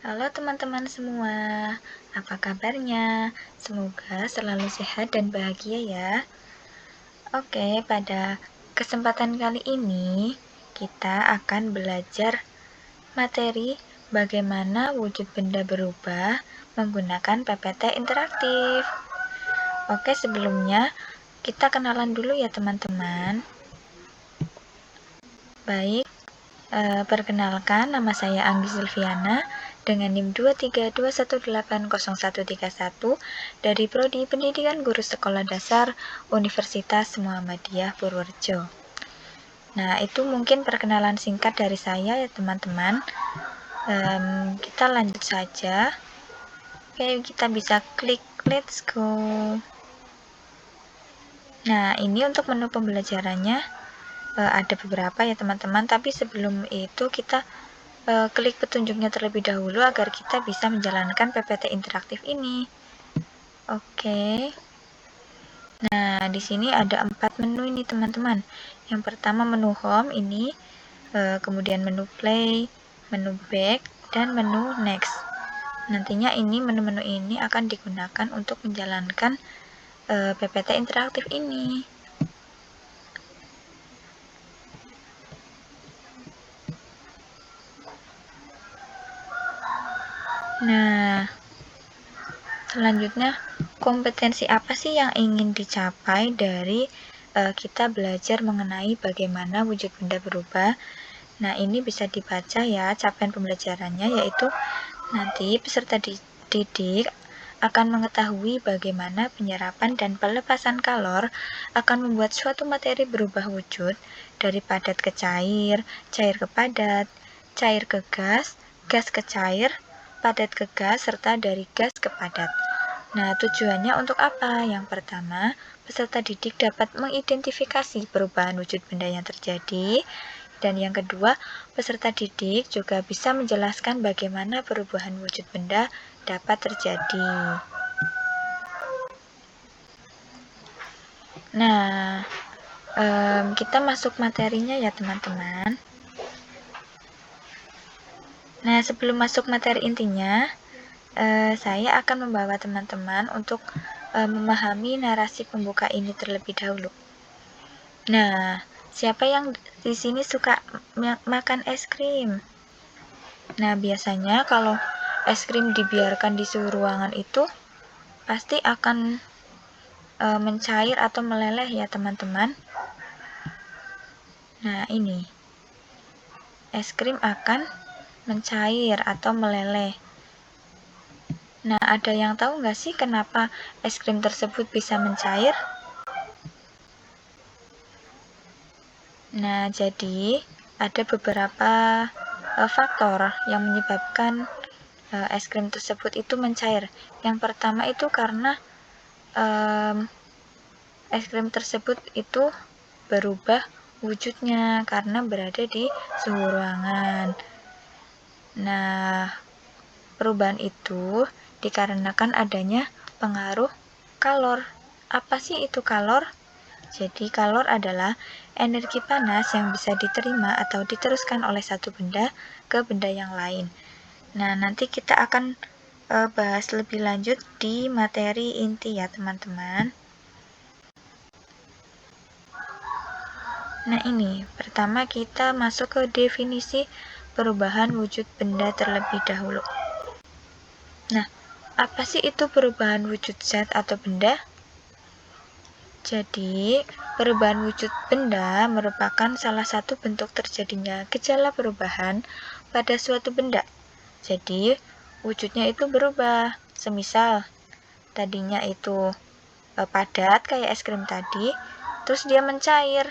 Halo teman-teman semua, apa kabarnya? Semoga selalu sehat dan bahagia ya. Oke, pada kesempatan kali ini kita akan belajar materi bagaimana wujud benda berubah menggunakan PPT interaktif. Oke, sebelumnya kita kenalan dulu ya teman-teman. Baik, perkenalkan, nama saya Anggi Silviana dengan NIM 232180131 dari Prodi Pendidikan Guru Sekolah Dasar Universitas Muhammadiyah Purworejo. Nah, itu mungkin perkenalan singkat dari saya ya teman-teman. Kita lanjut saja. Oke, kita bisa klik let's go. Nah, ini untuk menu pembelajarannya ada beberapa ya teman-teman, tapi sebelum itu kita klik petunjuknya terlebih dahulu agar kita bisa menjalankan PPT interaktif ini. Oke. Nah, di sini ada 4 menu ini teman-teman. Yang pertama menu home ini, kemudian menu play, menu back, dan menu next. Nantinya ini menu-menu ini akan digunakan untuk menjalankan PPT interaktif ini. Nah, selanjutnya, kompetensi apa sih yang ingin dicapai dari kita belajar mengenai bagaimana wujud benda berubah? Nah, ini bisa dibaca ya capaian pembelajarannya, yaitu nanti peserta didik akan mengetahui bagaimana penyerapan dan pelepasan kalor akan membuat suatu materi berubah wujud dari padat ke cair, cair ke padat, cair ke gas, gas ke cair, padat ke gas, serta dari gas ke padat. Nah, tujuannya untuk apa? Yang pertama, peserta didik dapat mengidentifikasi perubahan wujud benda yang terjadi. Dan yang kedua, peserta didik juga bisa menjelaskan bagaimana perubahan wujud benda dapat terjadi. Nah, kita masuk materinya ya teman-teman. Nah, sebelum masuk materi intinya, saya akan membawa teman-teman untuk memahami narasi pembuka ini terlebih dahulu. Nah, siapa yang di sini suka makan es krim? Nah, biasanya kalau es krim dibiarkan di suhu ruangan itu pasti akan mencair atau meleleh ya teman-teman. Nah, ini es krim akan mencair atau meleleh. Nah, ada yang tahu nggak sih kenapa es krim tersebut bisa mencair? Nah, jadi ada beberapa faktor yang menyebabkan es krim tersebut itu mencair. Yang pertama itu karena es krim tersebut itu berubah wujudnya karena berada di suhu ruangan. Nah, perubahan itu dikarenakan adanya pengaruh kalor. Apa sih itu kalor? Jadi, kalor adalah energi panas yang bisa diterima atau diteruskan oleh satu benda ke benda yang lain. Nah, nanti kita akan bahas lebih lanjut di materi inti ya, teman-teman. Nah, ini pertama kita masuk ke definisi perubahan wujud benda terlebih dahulu. Nah, apa sih itu perubahan wujud zat atau benda? Jadi, perubahan wujud benda merupakan salah satu bentuk terjadinya gejala perubahan pada suatu benda. Jadi, wujudnya itu berubah. Semisal, tadinya itu padat kayak es krim tadi, terus dia mencair.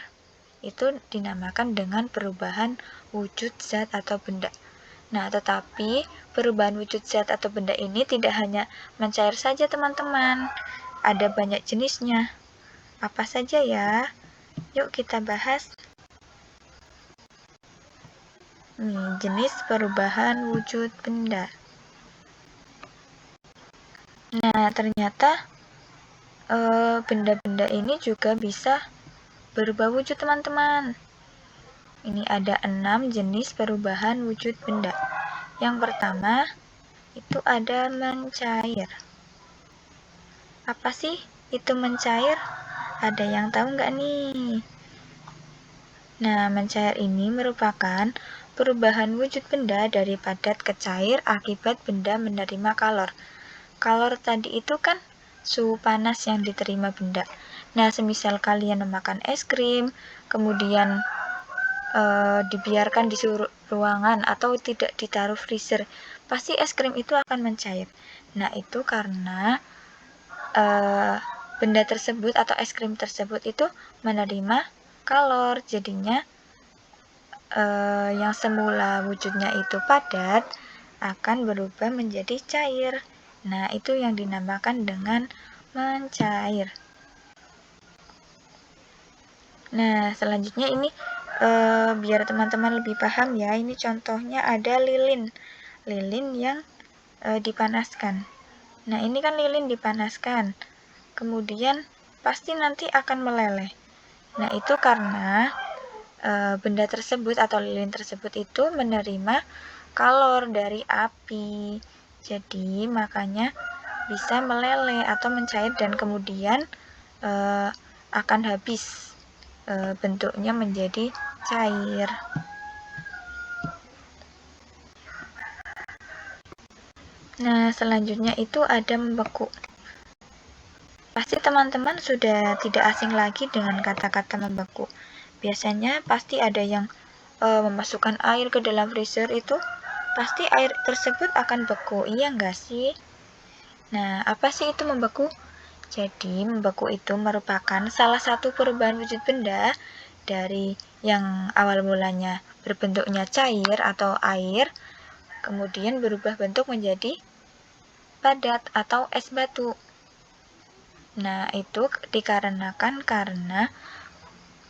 Itu dinamakan dengan perubahan wujud zat atau benda. Nah, tetapi perubahan wujud zat atau benda ini tidak hanya mencair saja, teman-teman. Ada banyak jenisnya. Apa saja ya? Yuk kita bahas. Nih, jenis perubahan wujud benda. Nah, ternyata benda-benda ini juga bisa berubah wujud, teman-teman. Ini ada 6 jenis perubahan wujud benda. Yang pertama, itu ada mencair. Apa sih itu mencair? Ada yang tahu nggak nih? Nah, mencair ini merupakan perubahan wujud benda dari padat ke cair akibat benda menerima kalor. Kalor tadi itu kan suhu panas yang diterima benda. Nah, semisal kalian memakan es krim, kemudian dibiarkan di suhu ruangan atau tidak ditaruh freezer, pasti es krim itu akan mencair. Nah, itu karena benda tersebut atau es krim tersebut itu menerima kalor, jadinya yang semula wujudnya itu padat akan berubah menjadi cair. Nah, itu yang dinamakan dengan mencair. Nah, selanjutnya ini biar teman-teman lebih paham ya, ini contohnya ada lilin. Lilin yang dipanaskan. Nah, ini kan lilin dipanaskan. Kemudian pasti nanti akan meleleh. Nah, itu karena benda tersebut atau lilin tersebut itu menerima kalor dari api. Jadi, makanya bisa meleleh atau mencair dan kemudian akan habis. Bentuknya menjadi cair. Nah, selanjutnya itu ada membeku. Pasti teman-teman sudah tidak asing lagi dengan kata-kata membeku. Biasanya pasti ada yang memasukkan air ke dalam freezer, itu pasti air tersebut akan beku, iya enggak sih? Nah, apa sih itu membeku? Jadi, membeku itu merupakan salah satu perubahan wujud benda dari yang awal mulanya berbentuknya cair atau air, kemudian berubah bentuk menjadi padat atau es batu. Nah, itu dikarenakan karena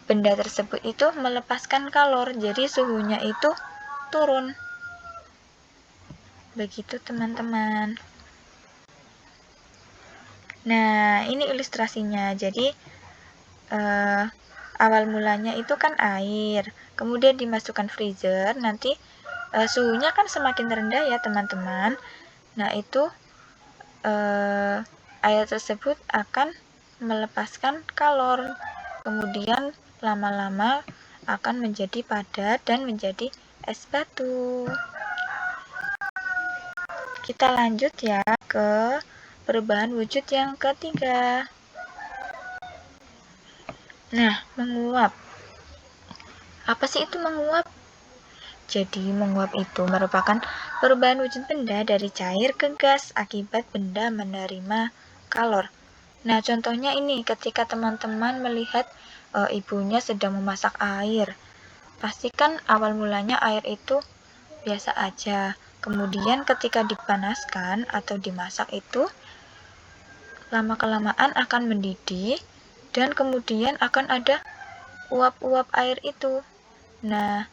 benda tersebut itu melepaskan kalor, jadi suhunya itu turun. Begitu, teman-teman. Nah, ini ilustrasinya. Jadi, awal mulanya itu kan air, kemudian dimasukkan freezer, nanti suhunya kan semakin rendah ya teman-teman. Nah, itu air tersebut akan melepaskan kalor, kemudian lama-lama akan menjadi padat dan menjadi es batu. Kita lanjut ya ke perubahan wujud yang ketiga. Nah, menguap. Apa sih itu menguap? Jadi, menguap itu merupakan perubahan wujud benda dari cair ke gas akibat benda menerima kalor. Nah, contohnya ini ketika teman-teman melihat ibunya sedang memasak air. Pastikan awal mulanya air itu biasa aja. Kemudian ketika dipanaskan atau dimasak itu lama-kelamaan akan mendidih dan kemudian akan ada uap-uap air itu. Nah,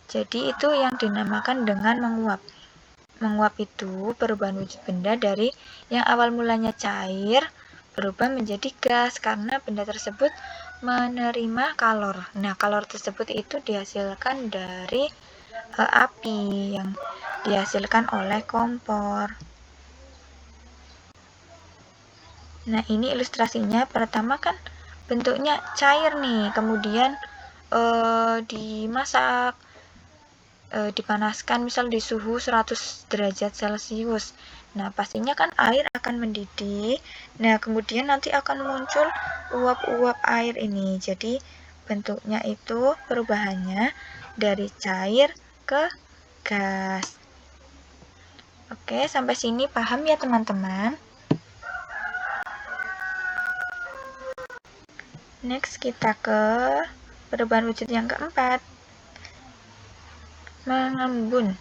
jadi itu yang dinamakan dengan menguap. Menguap itu perubahan wujud benda dari yang awal mulanya cair berubah menjadi gas karena benda tersebut menerima kalor. Nah, kalor tersebut itu dihasilkan dari api yang dihasilkan oleh kompor. Nah, ini ilustrasinya. Pertama kan bentuknya cair nih, kemudian dimasak, dipanaskan misal di suhu 100 derajat Celcius. Nah, pastinya kan air akan mendidih. Nah, kemudian nanti akan muncul uap-uap air ini. Jadi, bentuknya itu perubahannya dari cair ke gas. Oke, sampai sini paham ya teman-teman? Next, kita ke perubahan wujud yang keempat. Mengembun.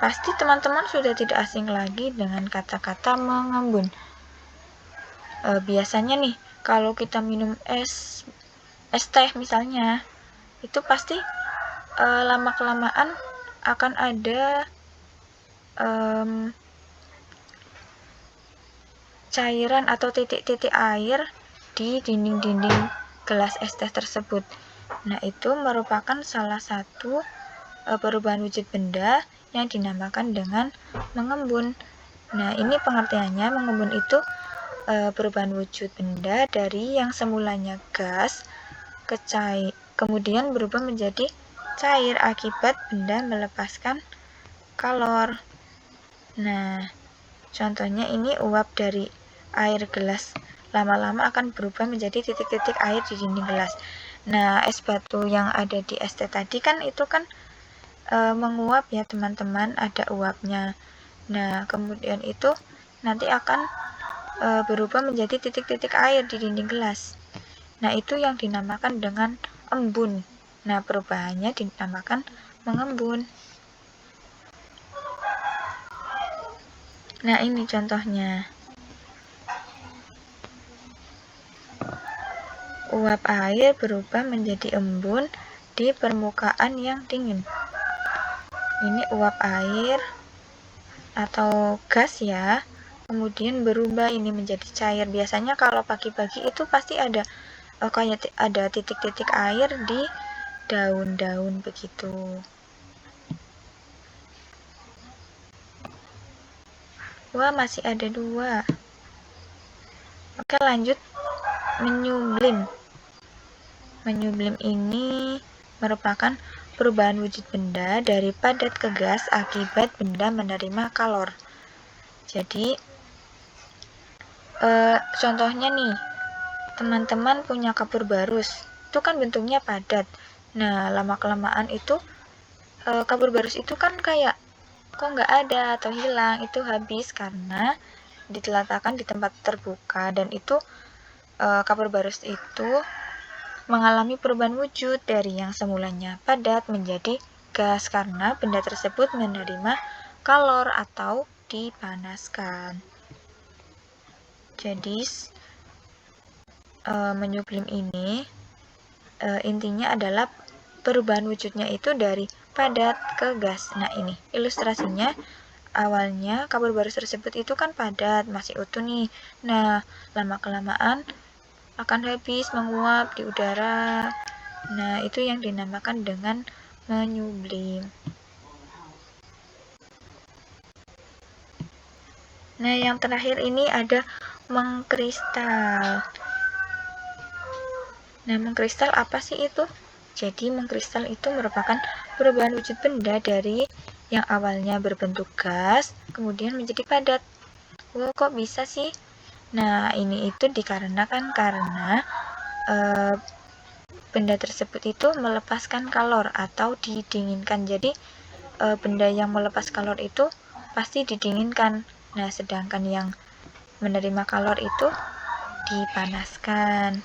Pasti teman-teman sudah tidak asing lagi dengan kata-kata mengembun. Biasanya nih, kalau kita minum es teh misalnya, itu pasti lama-kelamaan akan ada cairan atau titik-titik air di dinding-dinding gelas es teh tersebut. Nah, itu merupakan salah satu perubahan wujud benda yang dinamakan dengan mengembun. Nah, ini pengertiannya mengembun itu perubahan wujud benda dari yang semulanya gas ke cair, kemudian berubah menjadi cair akibat benda melepaskan kalor. Nah, contohnya ini uap dari air gelas lama-lama akan berubah menjadi titik-titik air di dinding gelas. Nah, es batu yang ada di es teh tadi kan itu kan menguap ya teman-teman, ada uapnya. Nah, kemudian itu nanti akan berubah menjadi titik-titik air di dinding gelas. Nah, itu yang dinamakan dengan embun. Nah, perubahannya dinamakan mengembun. Nah, ini contohnya. Uap air berubah menjadi embun di permukaan yang dingin. Ini uap air atau gas ya, kemudian berubah ini menjadi cair. Biasanya kalau pagi-pagi itu pasti ada kayak ada titik-titik air di daun-daun begitu. Wah, masih ada 2. Oke, lanjut. Menyublim. Menyublim ini merupakan perubahan wujud benda dari padat ke gas akibat benda menerima kalor. Jadi, contohnya nih, teman-teman punya kapur barus, itu kan bentuknya padat. Nah, lama-kelamaan itu kapur barus itu kan kayak kok nggak ada atau hilang, itu habis karena diletakkan di tempat terbuka, dan itu kapur barus itu mengalami perubahan wujud dari yang semulanya padat menjadi gas karena benda tersebut menerima kalor atau dipanaskan. Jadi menyublim ini intinya adalah perubahan wujudnya itu dari padat ke gas. Nah, ini ilustrasinya. Awalnya kapur barus tersebut itu kan padat, masih utuh nih. Nah, lama-kelamaan akan habis menguap di udara. Nah, itu yang dinamakan dengan menyublim. Nah, yang terakhir ini ada mengkristal. Nah, mengkristal apa sih itu? Jadi, mengkristal itu merupakan perubahan wujud benda dari yang awalnya berbentuk gas, kemudian menjadi padat. Wah, kok bisa sih? Nah, ini itu dikarenakan karena benda tersebut itu melepaskan kalor atau didinginkan. Jadi, benda yang melepas kalor itu pasti didinginkan. Nah, sedangkan yang menerima kalor itu dipanaskan.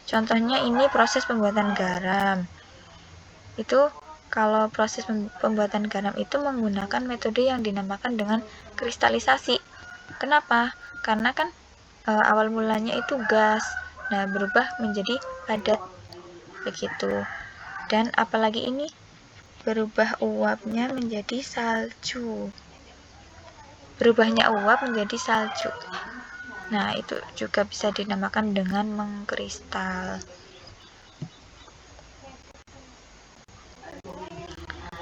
Contohnya ini proses pembuatan garam. Itu kalau proses pembuatan garam itu menggunakan metode yang dinamakan dengan kristalisasi. Kenapa? Karena kan awal mulanya itu gas, nah berubah menjadi padat begitu. Dan apalagi ini berubah uapnya menjadi salju. Berubahnya uap menjadi salju. Nah, itu juga bisa dinamakan dengan mengkristal.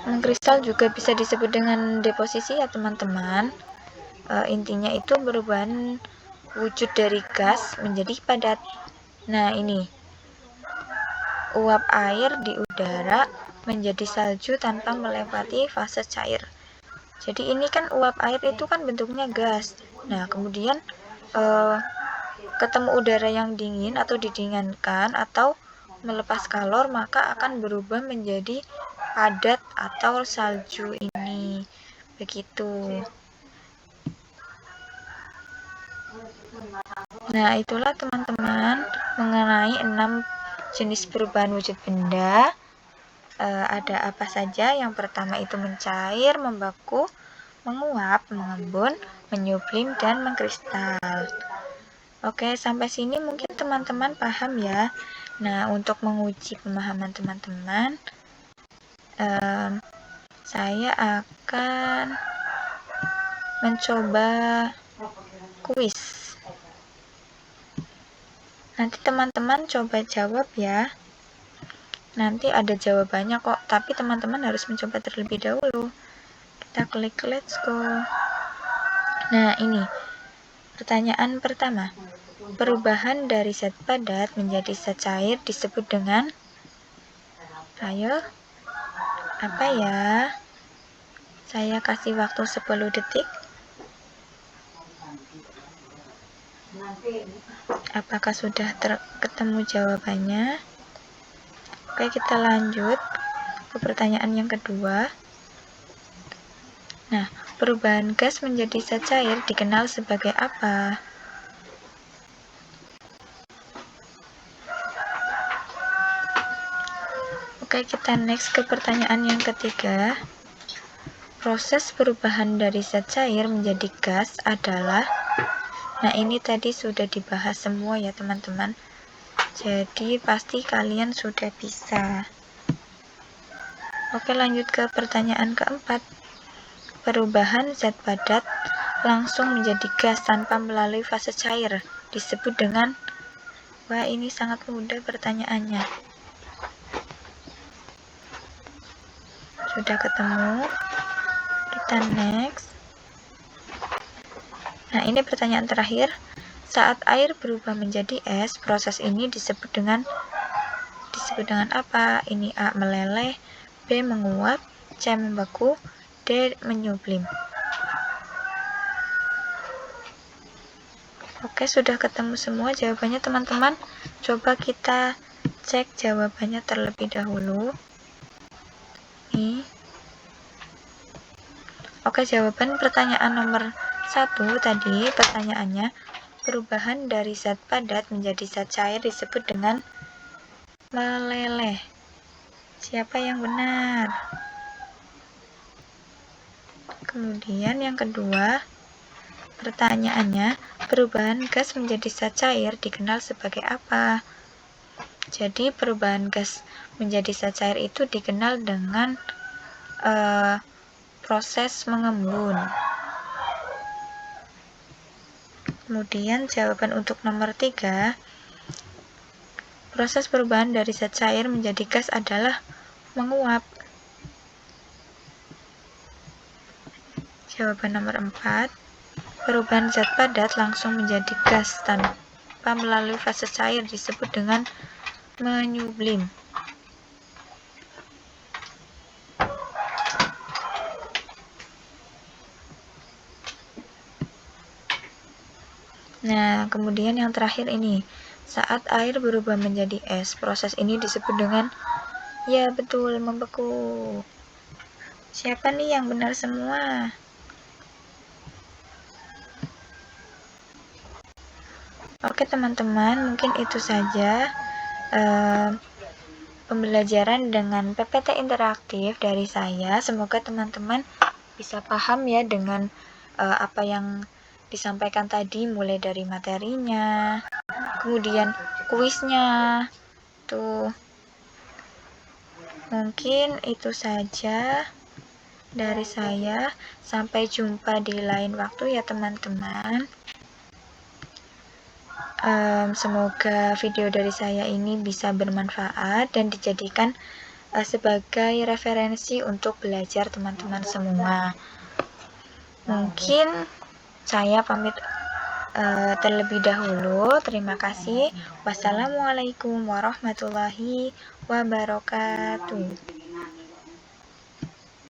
Mengkristal juga bisa disebut dengan deposisi ya teman-teman. Intinya itu perubahan wujud dari gas menjadi padat. Nah, ini uap air di udara menjadi salju tanpa melewati fase cair. Jadi ini kan uap air itu kan bentuknya gas. Nah, kemudian ketemu udara yang dingin atau didinginkan atau melepas kalor, maka akan berubah menjadi padat atau salju ini. Begitu. Nah, itulah teman-teman mengenai 6 jenis perubahan wujud benda. Ada apa saja? Yang pertama itu mencair, membeku, menguap, mengembun, menyublim, dan mengkristal. Oke, sampai sini mungkin teman-teman paham ya. Nah, untuk menguji pemahaman teman-teman, saya akan mencoba kuis. Nanti teman-teman coba jawab ya. Nanti ada jawabannya kok, tapi teman-teman harus mencoba terlebih dahulu. Kita klik let's go. Nah, ini pertanyaan pertama. Perubahan dari zat padat menjadi zat cair disebut dengan, ayo, apa ya? Saya kasih waktu 10 detik. Apakah sudah ketemu jawabannya? Oke, kita lanjut ke pertanyaan yang kedua. Nah, perubahan gas menjadi zat cair dikenal sebagai apa? Oke, kita next ke pertanyaan yang ketiga. Proses perubahan dari zat cair menjadi gas adalah, nah ini tadi sudah dibahas semua ya teman-teman. Jadi pasti kalian sudah bisa. Oke, lanjut ke pertanyaan keempat. Perubahan zat padat langsung menjadi gas tanpa melalui fase cair disebut dengan, wah ini sangat mudah pertanyaannya. Sudah ketemu? Kita next. Nah, ini pertanyaan terakhir. Saat air berubah menjadi es, proses ini disebut dengan apa? Ini A. Meleleh, B. Menguap, C. Membeku, D. Menyublim. Oke, sudah ketemu semua jawabannya teman-teman. Coba kita cek jawabannya terlebih dahulu. Nih. Oke, jawaban pertanyaan nomor 1 tadi, pertanyaannya, perubahan dari zat padat menjadi zat cair disebut dengan meleleh. Siapa yang benar? Kemudian yang kedua, pertanyaannya, perubahan gas menjadi zat cair dikenal sebagai apa? Jadi perubahan gas menjadi zat cair itu dikenal dengan proses mengembun. Kemudian jawaban untuk nomor 3, proses perubahan dari zat cair menjadi gas adalah menguap. Jawaban nomor 4, perubahan zat padat langsung menjadi gas tanpa melalui fase cair disebut dengan menyublim. Nah, kemudian yang terakhir ini, saat air berubah menjadi es, proses ini disebut dengan, ya betul, membeku. Siapa nih yang benar semua? Oke teman-teman, mungkin itu saja pembelajaran dengan PPT interaktif dari saya. Semoga teman-teman bisa paham ya dengan apa yang disampaikan tadi, mulai dari materinya, kemudian kuisnya. Tuh. Mungkin itu saja dari saya. Sampai jumpa di lain waktu ya teman-teman. Semoga video dari saya ini bisa bermanfaat dan dijadikan sebagai referensi untuk belajar teman-teman semua. Mungkin saya pamit terlebih dahulu. Terima kasih. Wassalamualaikum warahmatullahi wabarakatuh.